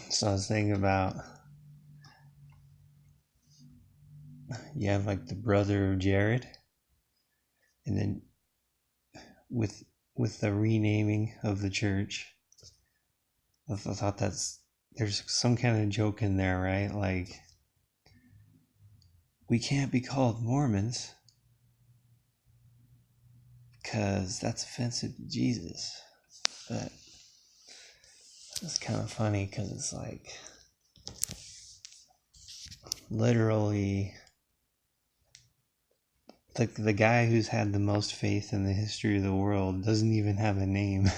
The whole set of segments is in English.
So I was thinking about, you have like the brother of Jared, and then with with the renaming of the church, I thought there's some kind of joke in there, right? Like, we can't be called Mormons because that's offensive to Jesus. But it's kind of funny because it's like, literally, the guy who's had the most faith in the history of the world doesn't even have a name.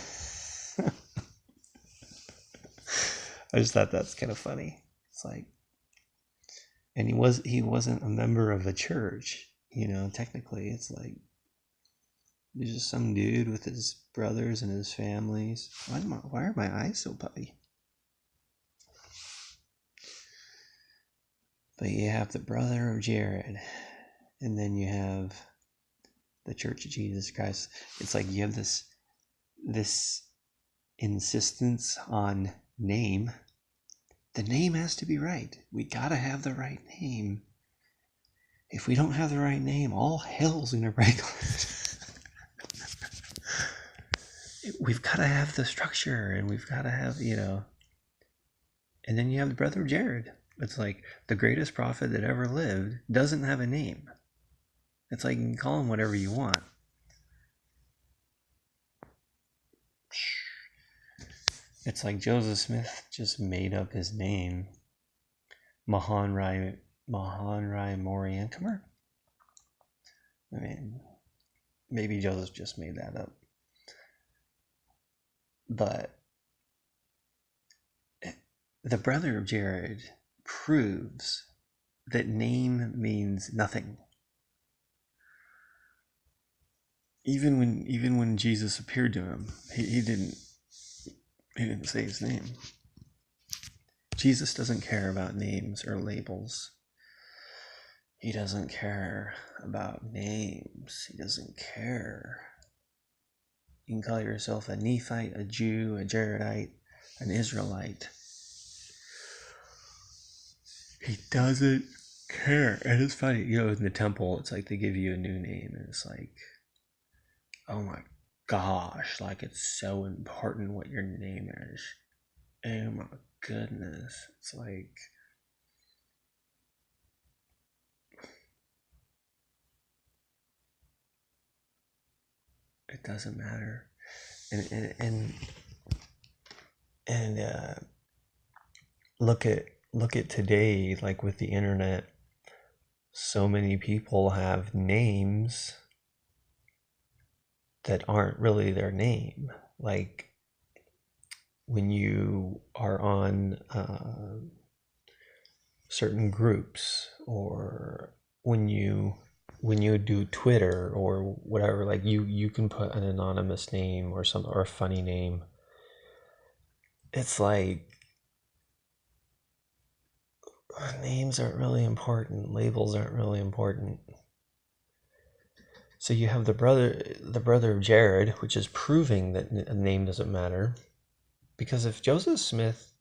I just thought that's kind of funny. It's like, and he wasn't a member of a church, technically. It's like, he's just some dude with his brothers and his families. Why are my eyes so puffy? But you have the brother of Jared, and then you have the Church of Jesus Christ. It's like you have this insistence on name. The name has to be right. We gotta have the right name. If we don't have the right name, all hell's gonna break loose. We've gotta have the structure, and we've gotta have, And then you have the brother of Jared. It's like the greatest prophet that ever lived doesn't have a name. It's like you can call him whatever you want. It's like Joseph Smith just made up his name. Mahonri ONLY. I mean, maybe Joseph just made that up. But the brother of Jared proves that name means nothing. Even when Jesus appeared to him, he didn't say his name. Jesus doesn't care about names or labels. He doesn't care about names. He doesn't care. You can call yourself a Nephite, a Jew, a Jaredite, an Israelite. He doesn't care. And it's funny, in the temple, it's like they give you a new name, and it's like, oh my gosh, like it's so important what your name is. Oh my goodness. It's like, it doesn't matter. And look at today, like with the internet, so many people have names that aren't really their name. Like when you are on certain groups, or when you do Twitter or whatever, like you can put an anonymous name or a funny name. It's like, names aren't really important, labels aren't really important. So you have the brother of Jared, which is proving that a name doesn't matter. Because if Joseph Smith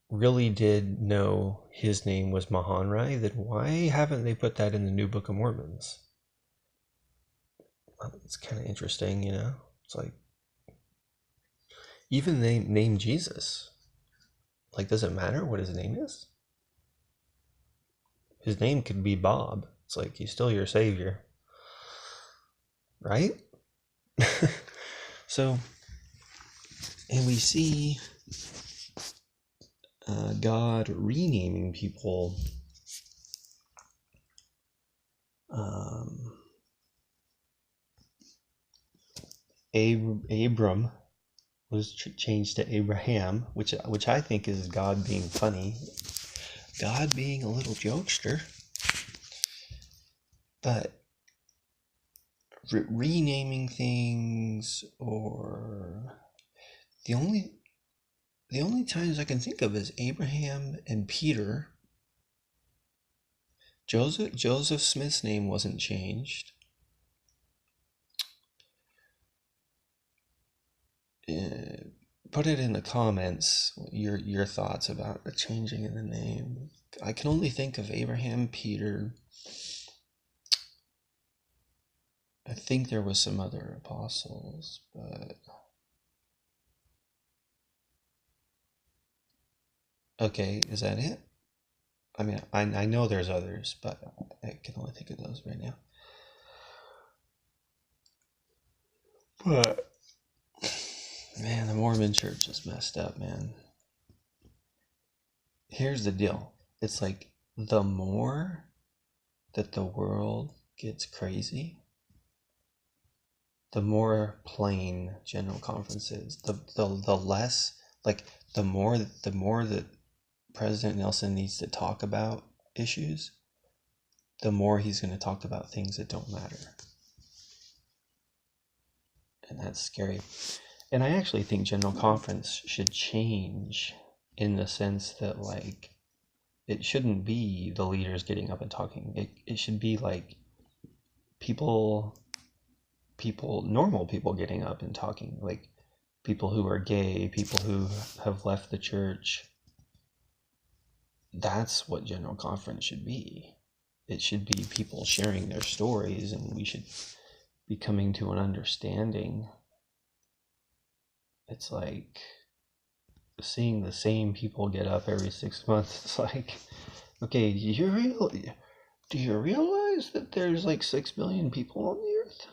really did know his name was Mahonri, then why haven't they put that in the New Book of Mormons? It's kind of interesting, It's like, even they name Jesus. Like, does it matter what his name is? His name could be Bob. It's like, he's still your savior. Right? So, and we see God renaming people. Abram was changed to Abraham, which I think is God being funny, God being a little jokester. But renaming things, or the only times I can think of is Abraham and Peter. Joseph Smith's name wasn't changed. put it in the comments, your thoughts about the changing in the name. I can only think of Abraham, Peter. I think there was some other apostles, but okay, is that it? I mean, I know there's others, but I can only think of those right now. But man, the Mormon church is messed up, man. Here's the deal. It's like the more that the world gets crazy, the more plain General Conference is. The less, like, the more that President Nelson needs to talk about issues, the more he's going to talk about things that don't matter. And that's scary. And I actually think General Conference should change in the sense that, like, it shouldn't be the leaders getting up and talking. It should be like normal people getting up and talking, like people who are gay, people who have left the church. That's what General Conference should be. It should be people sharing their stories, and we should be coming to an understanding. It's like seeing the same people get up every 6 months. It's like, okay, do you realize that there's like 6 billion people on the earth?